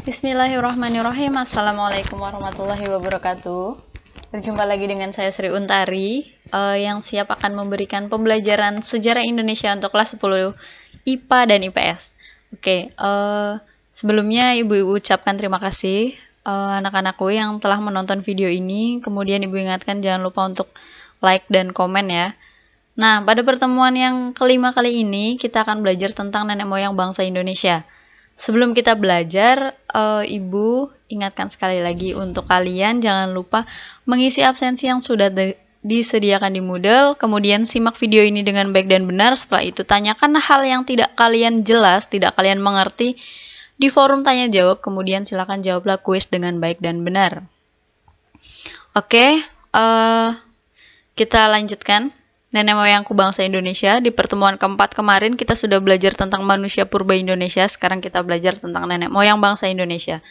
Bismillahirrahmanirrahim. Assalamualaikum warahmatullahi wabarakatuh. Berjumpa lagi dengan saya Sri Untari yang siap akan memberikan pembelajaran sejarah Indonesia untuk kelas 10 IPA dan IPS. Oke, sebelumnya Ibu ucapkan terima kasih anak-anakku yang telah menonton video ini. Kemudian Ibu ingatkan jangan lupa untuk like dan komen ya. Nah, pada pertemuan yang kelima kali ini kita akan belajar tentang nenek moyang bangsa Indonesia. Sebelum kita belajar, Ibu ingatkan sekali lagi untuk kalian jangan lupa mengisi absensi yang sudah disediakan di Moodle, kemudian simak video ini dengan baik dan benar. Setelah itu tanyakan hal yang tidak kalian jelas, tidak kalian mengerti di forum tanya jawab, kemudian silakan jawablah kuis dengan baik dan benar. Oke, kita lanjutkan. Nenek moyangku bangsa Indonesia. Di pertemuan keempat kemarin kita sudah belajar tentang manusia purba Indonesia. Sekarang kita belajar tentang nenek moyang bangsa Indonesia.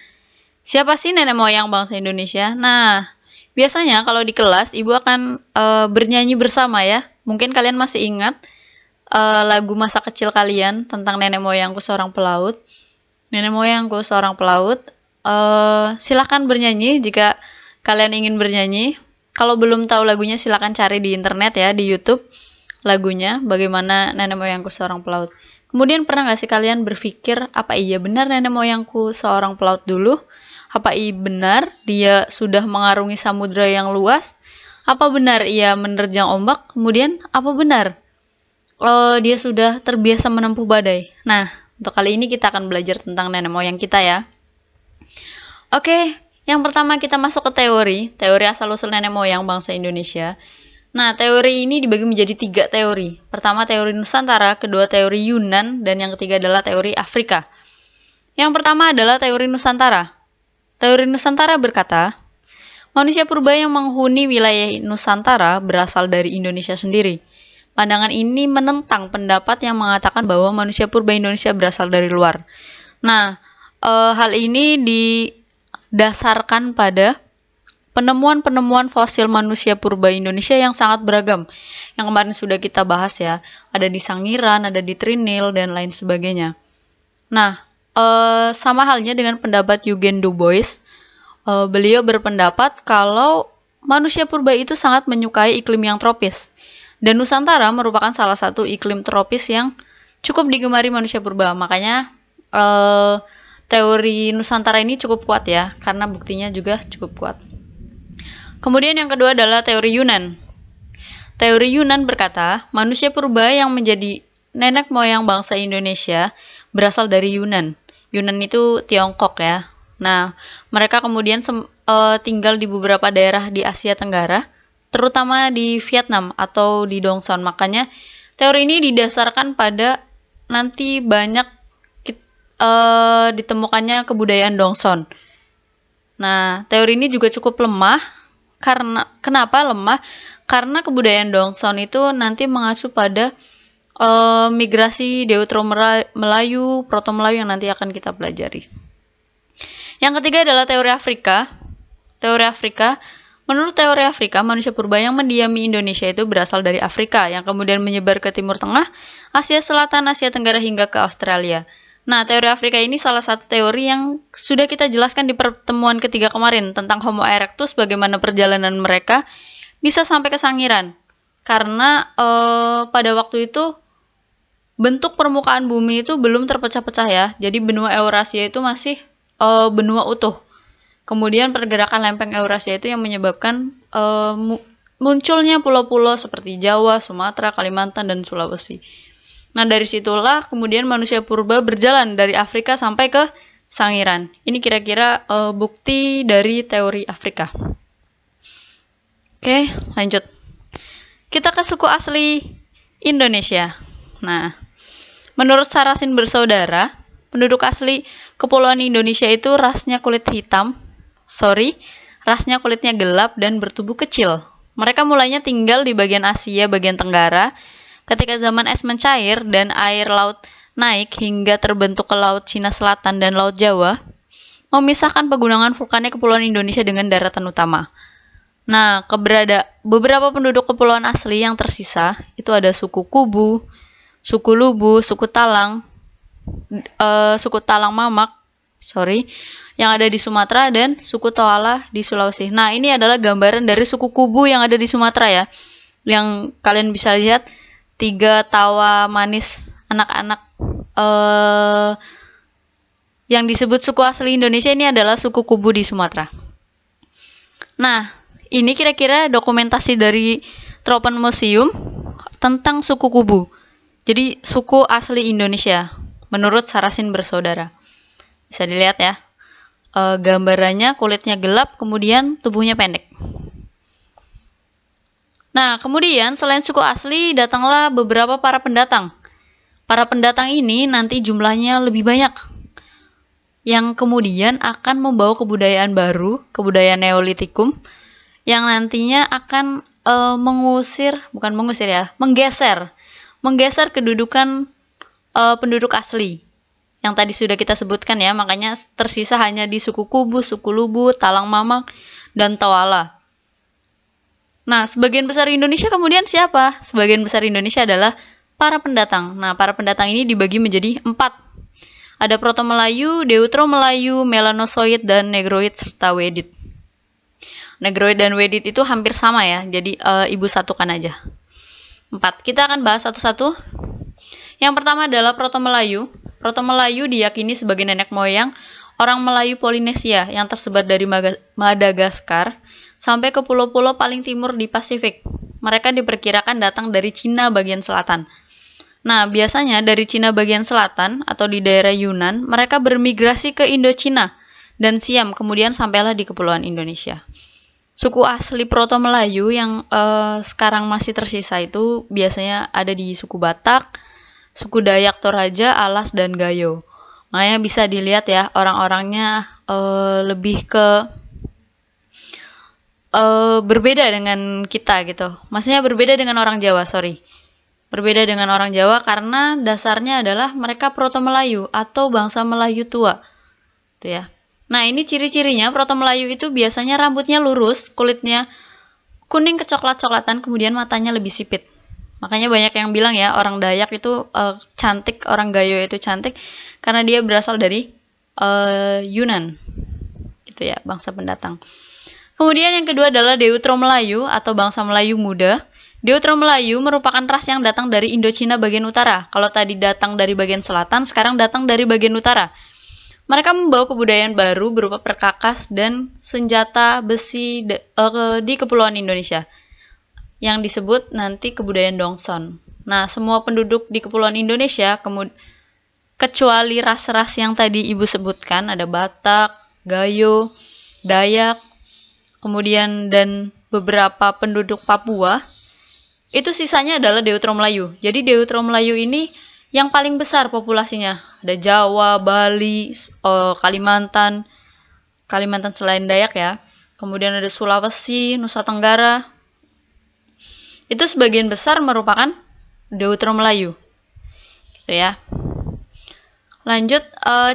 Siapa sih nenek moyang bangsa Indonesia? Nah, biasanya kalau di kelas Ibu akan bernyanyi bersama ya. Mungkin kalian masih ingat lagu masa kecil kalian tentang nenek moyangku seorang pelaut. Nenek moyangku seorang pelaut. Silahkan bernyanyi jika kalian ingin bernyanyi. Kalau belum tahu lagunya silakan cari di internet ya, di YouTube lagunya bagaimana nenek moyangku seorang pelaut. Kemudian pernah nggak sih kalian berpikir apa iya benar nenek moyangku seorang pelaut dulu? Apa iya benar dia sudah mengarungi samudra yang luas? Apa benar ia menerjang ombak? Kemudian apa benar dia sudah terbiasa menempuh badai? Nah, untuk kali ini kita akan belajar tentang nenek moyang kita ya. Oke. Yang pertama kita masuk ke teori asal-usul nenek moyang bangsa Indonesia. Nah, teori ini dibagi menjadi 3 teori. Pertama teori Nusantara, kedua teori Yunan, dan yang ketiga adalah teori Afrika. Yang pertama adalah teori Nusantara. Teori Nusantara berkata, manusia purba yang menghuni wilayah Nusantara berasal dari Indonesia sendiri. Pandangan ini menentang pendapat yang mengatakan bahwa manusia purba Indonesia berasal dari luar. Nah, hal ini didasarkan pada penemuan-penemuan fosil manusia purba Indonesia yang sangat beragam. Yang kemarin sudah kita bahas ya, ada di Sangiran, ada di Trinil, dan lain sebagainya. Nah, sama halnya dengan pendapat Eugen Du Bois, beliau berpendapat kalau manusia purba itu sangat menyukai iklim yang tropis. Dan Nusantara merupakan salah satu iklim tropis yang cukup digemari manusia purba. Makanya, teori Nusantara ini cukup kuat ya, karena buktinya juga cukup kuat. Kemudian yang kedua adalah teori Yunan. Teori Yunan berkata, manusia purba yang menjadi nenek moyang bangsa Indonesia berasal dari Yunan. Yunan itu Tiongkok ya. Nah, mereka kemudian tinggal di beberapa daerah di Asia Tenggara, terutama di Vietnam atau di Dongson. Makanya teori ini didasarkan pada nanti banyak ditemukannya kebudayaan Dongson. Nah, teori ini juga cukup lemah. Kenapa lemah? Karena kebudayaan Dongson itu nanti mengacu pada migrasi Deutero-Melayu, Proto-Melayu yang nanti akan kita pelajari. Yang ketiga adalah teori Afrika. Teori Afrika, menurut teori Afrika, manusia purba yang mendiami Indonesia itu berasal dari Afrika, yang kemudian menyebar ke Timur Tengah, Asia Selatan, Asia Tenggara, hingga ke Australia. Nah, teori Afrika ini salah satu teori yang sudah kita jelaskan di pertemuan ketiga kemarin tentang Homo erectus, bagaimana perjalanan mereka bisa sampai ke Sangiran. Karena pada waktu itu bentuk permukaan bumi itu belum terpecah-pecah ya. Jadi benua Eurasia itu masih benua utuh. Kemudian pergerakan lempeng Eurasia itu yang menyebabkan munculnya pulau-pulau seperti Jawa, Sumatera, Kalimantan, dan Sulawesi. Nah, dari situlah kemudian manusia purba berjalan dari Afrika sampai ke Sangiran. Ini kira-kira bukti dari teori Afrika. Oke, lanjut. Kita ke suku asli Indonesia. Nah, menurut Sarasin bersaudara, penduduk asli Kepulauan Indonesia itu rasnya kulitnya gelap dan bertubuh kecil. Mereka mulainya tinggal di bagian Asia bagian Tenggara. Ketika zaman es mencair dan air laut naik hingga terbentuk ke Laut Cina Selatan dan Laut Jawa, memisahkan pegunungan vulkanik Kepulauan Indonesia dengan daratan utama. Nah, beberapa penduduk kepulauan asli yang tersisa itu ada suku Kubu, suku Lubu, suku Talang Mamak, yang ada di Sumatera, dan suku Toala di Sulawesi. Nah, ini adalah gambaran dari suku Kubu yang ada di Sumatera ya. Yang kalian bisa lihat 3 tawa manis anak-anak yang disebut suku asli Indonesia ini adalah suku Kubu di Sumatera. Nah, ini kira-kira dokumentasi dari Tropenmuseum tentang suku Kubu. Jadi suku asli Indonesia menurut Sarasin Bersaudara. Bisa dilihat ya. Gambarannya kulitnya gelap, kemudian tubuhnya pendek. Nah, kemudian selain suku asli, datanglah beberapa para pendatang. Para pendatang ini nanti jumlahnya lebih banyak, yang kemudian akan membawa kebudayaan baru, kebudayaan Neolitikum, yang nantinya akan menggeser kedudukan penduduk asli yang tadi sudah kita sebutkan ya, makanya tersisa hanya di suku Kubu, suku Lubu, Talang Mamak, dan Toala. Nah, sebagian besar Indonesia kemudian siapa? Sebagian besar Indonesia adalah para pendatang. Nah, para pendatang ini dibagi menjadi 4. Ada Proto-Melayu, Deutero-Melayu, Melanosoid, dan Negroid serta Wedit. Negroid dan Wedit itu hampir sama ya, jadi ibu satukan aja. 4. Kita akan bahas satu-satu. Yang pertama adalah Proto-Melayu. Proto-Melayu diyakini sebagai nenek moyang orang Melayu Polinesia yang tersebar dari Madagaskar sampai ke pulau-pulau paling timur di Pasifik. Mereka diperkirakan datang dari Cina bagian selatan. Nah, biasanya dari Cina bagian selatan atau di daerah Yunan, mereka bermigrasi ke Indochina dan Siam, kemudian sampailah di Kepulauan Indonesia. Suku asli Proto-Melayu yang sekarang masih tersisa itu biasanya ada di suku Batak, suku Dayak Toraja, Alas, dan Gayo. Makanya bisa dilihat ya, orang-orangnya lebih ke berbeda dengan kita gitu. Maksudnya berbeda dengan orang Jawa, Berbeda dengan orang Jawa karena dasarnya adalah mereka Proto-Melayu atau bangsa Melayu tua. Tuh ya. Nah, ini ciri-cirinya Proto-Melayu itu biasanya rambutnya lurus, kulitnya kuning kecoklat-coklatan, kemudian matanya lebih sipit. Makanya banyak yang bilang ya, orang Dayak itu cantik, orang Gayo itu cantik karena dia berasal dari Yunan. Gitu ya, bangsa pendatang. Kemudian yang kedua adalah Deutero-Melayu atau bangsa Melayu muda. Deutero-Melayu merupakan ras yang datang dari Indochina bagian utara. Kalau tadi datang dari bagian selatan, sekarang datang dari bagian utara. Mereka membawa kebudayaan baru berupa perkakas dan senjata besi di Kepulauan Indonesia, yang disebut nanti kebudayaan Dongson. Nah, semua penduduk di Kepulauan Indonesia, kecuali ras-ras yang tadi Ibu sebutkan, ada Batak, Gayo, Dayak, kemudian dan beberapa penduduk Papua, itu sisanya adalah Deutero-Melayu. Jadi Deutero-Melayu ini yang paling besar populasinya. Ada Jawa, Bali, Kalimantan selain Dayak ya. Kemudian ada Sulawesi, Nusa Tenggara. Itu sebagian besar merupakan Deutero-Melayu. Gitu ya. Lanjut,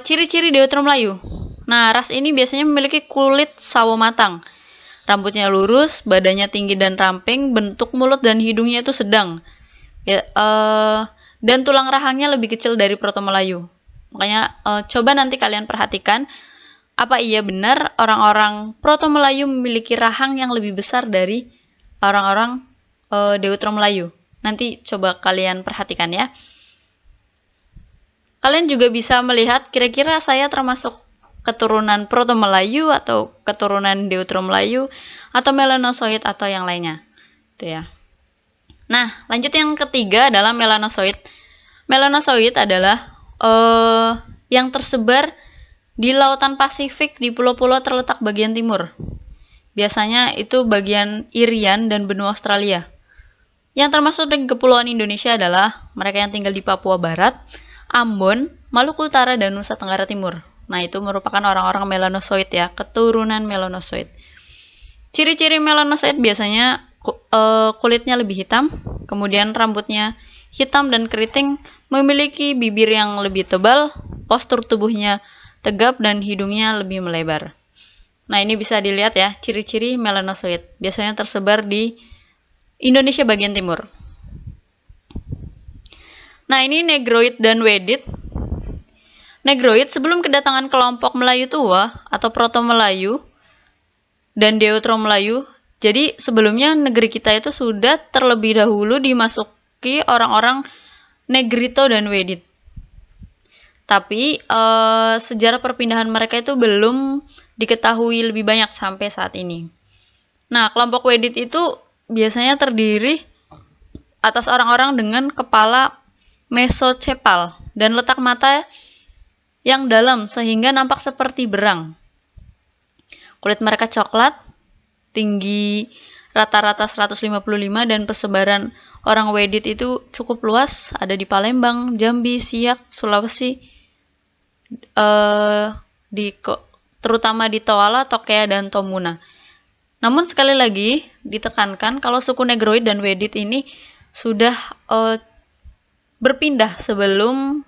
ciri-ciri Deutero-Melayu. Nah, ras ini biasanya memiliki kulit sawo matang. Rambutnya lurus, badannya tinggi dan ramping, bentuk mulut dan hidungnya itu sedang. Ya, dan tulang rahangnya lebih kecil dari Proto-Melayu. Makanya coba nanti kalian perhatikan, apa iya benar orang-orang Proto-Melayu memiliki rahang yang lebih besar dari orang-orang Deutero-Melayu. Nanti coba kalian perhatikan ya. Kalian juga bisa melihat kira-kira saya termasuk keturunan Proto-Melayu atau keturunan Deutero-Melayu atau Melanosoid atau yang lainnya. Itu ya. Nah, lanjut yang ketiga adalah Melanosoid. Melanosoid adalah yang tersebar di lautan Pasifik di pulau-pulau terletak bagian timur. Biasanya itu bagian Irian dan benua Australia. Yang termasuk di Kepulauan Indonesia adalah mereka yang tinggal di Papua Barat, Ambon, Maluku Utara, dan Nusa Tenggara Timur. Nah, itu merupakan orang-orang Melanosoid ya, keturunan Melanosoid. Ciri-ciri Melanosoid biasanya kulitnya lebih hitam, kemudian rambutnya hitam dan keriting, memiliki bibir yang lebih tebal, postur tubuhnya tegap, dan hidungnya lebih melebar. Nah, ini bisa dilihat ya, ciri-ciri Melanosoid. Biasanya tersebar di Indonesia bagian timur. Nah, ini Negroid dan Wedit. Negroid sebelum kedatangan kelompok Melayu tua atau Proto-Melayu dan Deutero-Melayu. Jadi sebelumnya negeri kita itu sudah terlebih dahulu dimasuki orang-orang Negrito dan Wedit. Tapi sejarah perpindahan mereka itu belum diketahui lebih banyak sampai saat ini. Nah, kelompok Wedit itu biasanya terdiri atas orang-orang dengan kepala mesocepal dan letak mata yang dalam sehingga nampak seperti berang. Kulit mereka coklat, tinggi rata-rata 155 dan persebaran orang Wedit itu cukup luas, ada di Palembang, Jambi, Siak, Sulawesi, terutama di Toala, Tokea, dan Tomuna. Namun sekali lagi ditekankan kalau suku Negroid dan Wedit ini sudah berpindah sebelum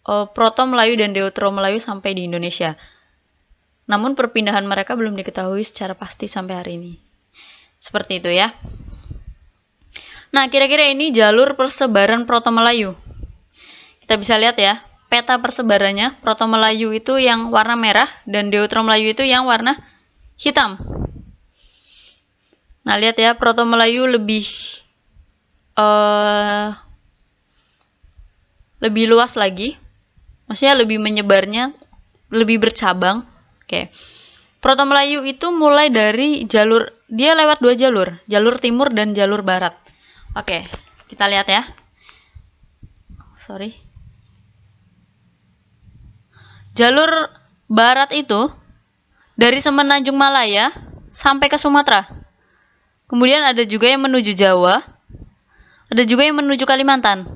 Proto-Melayu dan Deutero-Melayu sampai di Indonesia. Namun perpindahan mereka belum diketahui secara pasti sampai hari ini. Seperti itu ya. Nah, kira-kira ini jalur persebaran Proto-Melayu. Kita bisa lihat ya, peta persebarannya. Proto-Melayu itu yang warna merah dan Deutero-Melayu itu yang warna hitam. Nah, lihat ya, Proto-Melayu lebih luas lagi. Maksudnya lebih menyebarnya, lebih bercabang. Oke. Proto-Melayu itu mulai dari jalur, dia lewat 2 jalur, jalur timur dan jalur barat. Oke, kita lihat ya. Jalur barat itu dari Semenanjung Malaya sampai ke Sumatera. Kemudian ada juga yang menuju Jawa, ada juga yang menuju Kalimantan,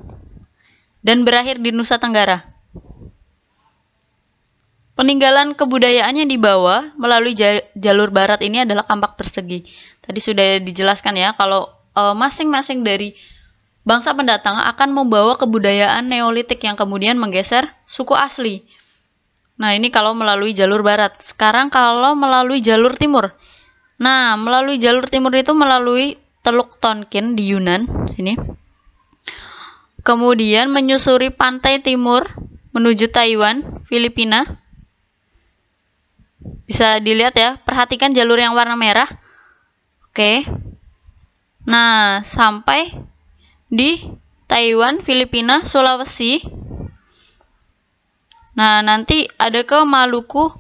dan berakhir di Nusa Tenggara. Peninggalan kebudayaan yang dibawa melalui jalur barat ini adalah kampak persegi. Tadi sudah dijelaskan ya, kalau masing-masing dari bangsa pendatang akan membawa kebudayaan Neolitik yang kemudian menggeser suku asli. Nah, ini kalau melalui jalur barat. Sekarang kalau melalui jalur timur. Nah, melalui jalur timur itu melalui Teluk Tonkin di Yunan, sini. Kemudian menyusuri pantai timur menuju Taiwan, Filipina. Bisa dilihat ya, perhatikan jalur yang warna merah. Oke. Nah, sampai di Taiwan, Filipina, Sulawesi. Nah, nanti ada ke Maluku,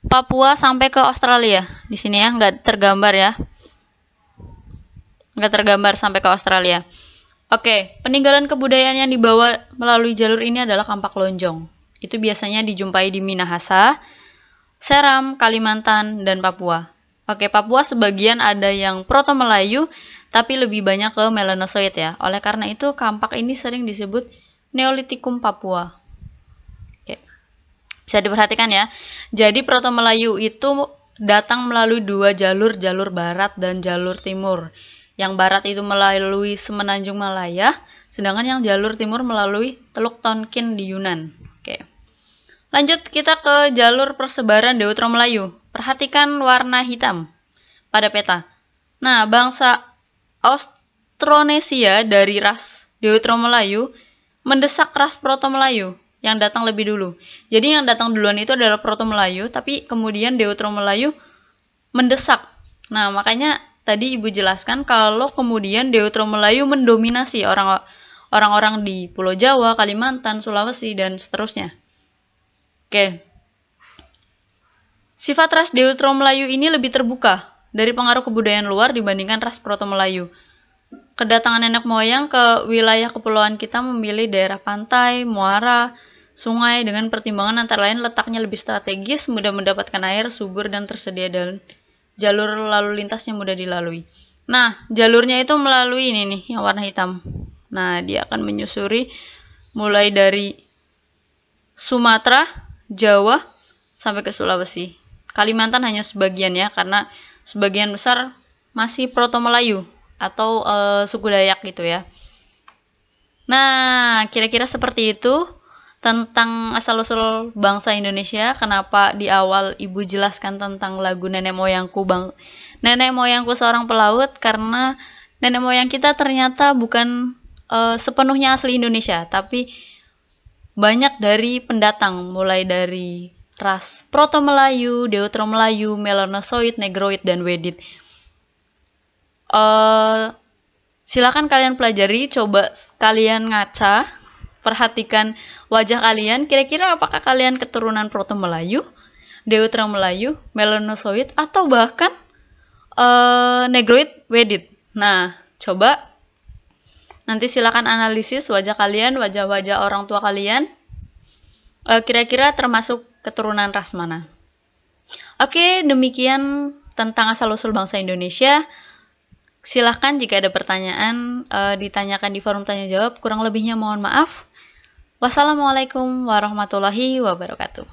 Papua sampai ke Australia. Di sini ya, nggak tergambar ya. Nggak tergambar sampai ke Australia. Oke, peninggalan kebudayaan yang dibawa melalui jalur ini adalah kampak lonjong. Itu biasanya dijumpai di Minahasa, Seram, Kalimantan, dan Papua. Oke, Papua sebagian ada yang Proto-Melayu, tapi lebih banyak ke Melanozoid ya. Oleh karena itu, kampak ini sering disebut Neolitikum Papua. Oke. Bisa diperhatikan ya. Jadi Proto-Melayu itu datang melalui 2 jalur, jalur barat dan jalur timur. Yang barat itu melalui Semenanjung Malaya, sedangkan yang jalur timur melalui Teluk Tonkin di Yunan. Oke. Lanjut kita ke jalur persebaran Deutero-Melayu. Perhatikan warna hitam pada peta. Nah, bangsa Austronesia dari ras Deutero-Melayu mendesak ras Proto-Melayu yang datang lebih dulu. Jadi yang datang duluan itu adalah Proto-Melayu, tapi kemudian Deutero-Melayu mendesak. Nah, makanya tadi Ibu jelaskan kalau kemudian Deutero-Melayu mendominasi orang-orang di Pulau Jawa, Kalimantan, Sulawesi, dan seterusnya. Oke. Sifat ras Deutero-Melayu ini lebih terbuka dari pengaruh kebudayaan luar dibandingkan ras Proto-Melayu. Kedatangan nenek moyang ke wilayah kepulauan kita memilih daerah pantai, muara, sungai dengan pertimbangan antara lain letaknya lebih strategis, mudah mendapatkan air, subur, dan tersedia dan jalur lalu lintasnya mudah dilalui. Nah, jalurnya itu melalui ini nih, yang warna hitam. Nah, dia akan menyusuri mulai dari Sumatera, Jawa, sampai ke Sulawesi. Kalimantan hanya sebagian ya, karena sebagian besar masih Proto-Melayu atau suku Dayak gitu ya. Nah, kira-kira seperti itu tentang asal-usul bangsa Indonesia. Kenapa di awal Ibu jelaskan tentang lagu Nenek Moyangku Nenek Moyangku Seorang Pelaut, karena nenek moyang kita ternyata bukan sepenuhnya asli Indonesia, tapi banyak dari pendatang, mulai dari ras Proto-Melayu, Deutero-Melayu, Melanosoid, Negroid, dan Wedit. Silakan kalian pelajari, coba kalian ngaca, perhatikan wajah kalian, kira-kira apakah kalian keturunan Proto-Melayu, Deutero-Melayu, Melanosoid, atau bahkan Negroid, Wedit. Nah, coba nanti silakan analisis wajah kalian, wajah-wajah orang tua kalian, kira-kira termasuk keturunan ras mana. Oke, demikian tentang asal-usul bangsa Indonesia. Silahkan jika ada pertanyaan ditanyakan di forum tanya jawab. Kurang lebihnya mohon maaf. Wassalamualaikum warahmatullahi wabarakatuh.